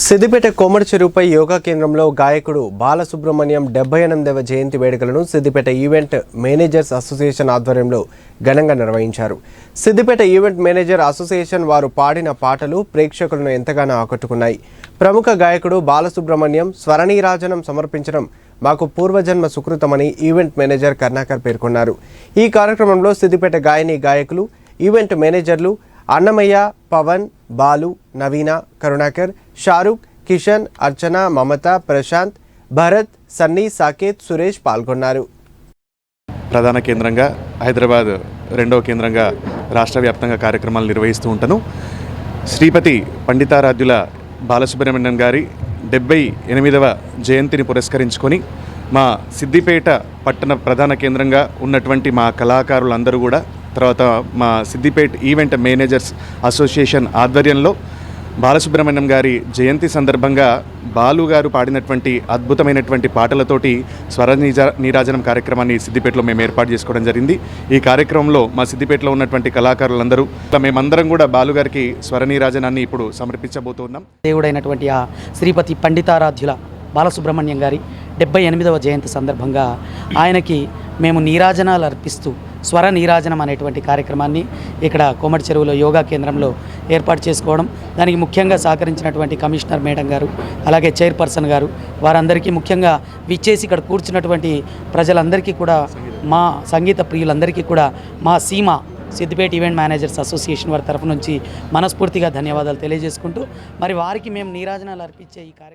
సిద్దిపేట కోమటి చెరువుపై యోగా కేంద్రంలో గాయకుడు బాలసుబ్రహ్మణ్యం 78వ జయంతి వేడుకలను సిద్దిపేట ఈవెంట్ మేనేజర్స్ అసోసియేషన్ ఆధ్వర్యంలో ఘనంగా నిర్వహించారు. సిద్దిపేట ఈవెంట్ మేనేజర్ అసోసియేషన్ వారు పాడిన పాటలు ప్రేక్షకులను ఎంతగానో ఆకట్టుకున్నాయి. ప్రముఖ గాయకుడు బాలసుబ్రహ్మణ్యం స్వరనీరాజనం సమర్పించడం మాకు పూర్వజన్మ సుకృతమని ఈవెంట్ మేనేజర్ కర్ణాకర్ పేర్కొన్నారు. ఈ కార్యక్రమంలో సిద్దిపేట గాయని గాయకులు, ఈవెంట్ మేనేజర్లు అన్నమయ్య, పవన్, బాలు, నవీన, కరుణాకర్, షారుఖ్, కిషన్, అర్చన, మమత, ప్రశాంత్, భరత్, సన్నీ, సాకేత్, సురేష్ పాల్గొన్నారు. ప్రధాన కేంద్రంగా హైదరాబాద్, రెండవ కేంద్రంగా రాష్ట్ర వ్యాప్తంగా కార్యక్రమాలు నిర్వహిస్తూ ఉంటాను. శ్రీపతి పండితారాధ్యుల బాలసుబ్రహ్మణ్యం గారి 78వ జయంతిని పురస్కరించుకొని మా సిద్దిపేట పట్టణ ప్రధాన కేంద్రంగా ఉన్నటువంటి మా కళాకారులందరూ కూడా, తర్వాత మా సిద్దిపేట ఈవెంట్ మేనేజర్స్ అసోసియేషన్ ఆధ్వర్యంలో బాలసుబ్రహ్మణ్యం గారి జయంతి సందర్భంగా బాలు గారు పాడినటువంటి అద్భుతమైనటువంటి పాటలతోటి నీరాజనం కార్యక్రమాన్ని సిద్దిపేటలో మేము ఏర్పాటు చేసుకోవడం జరిగింది. ఈ కార్యక్రమంలో మా సిద్దిపేటలో ఉన్నటువంటి కళాకారులందరూ మేమందరం కూడా బాలు గారికి నీరాజనాన్ని ఇప్పుడు సమర్పించబోతున్నాం. దేవుడైనటువంటి ఆ శ్రీపతి పండితారాధ్యుల బాలసుబ్రహ్మణ్యం గారి 78వ జయంతి సందర్భంగా ఆయనకి మేము నీరాజనాలు అర్పిస్తూ స్వర నీరాజనం అనేటువంటి కార్యక్రమాన్ని ఇక్కడ కోమటి చెరువులో యోగా కేంద్రంలో ఏర్పాటు చేసుకోవడం, దానికి ముఖ్యంగా సహకరించినటువంటి కమిషనర్ మేడం గారు, అలాగే చైర్పర్సన్ గారు, వారందరికీ ముఖ్యంగా విచ్చేసి ఇక్కడ కూర్చున్నటువంటి ప్రజలందరికీ కూడా, మా సంగీత ప్రియులందరికీ కూడా మా సీమ సిద్దిపేట ఈవెంట్ మేనేజర్స్ అసోసియేషన్ వారి తరఫు నుంచి మనస్ఫూర్తిగా ధన్యవాదాలు తెలియజేసుకుంటూ, మరి వారికి మేము నీరాజనాలు అర్పించే ఈ కార్యక్రమం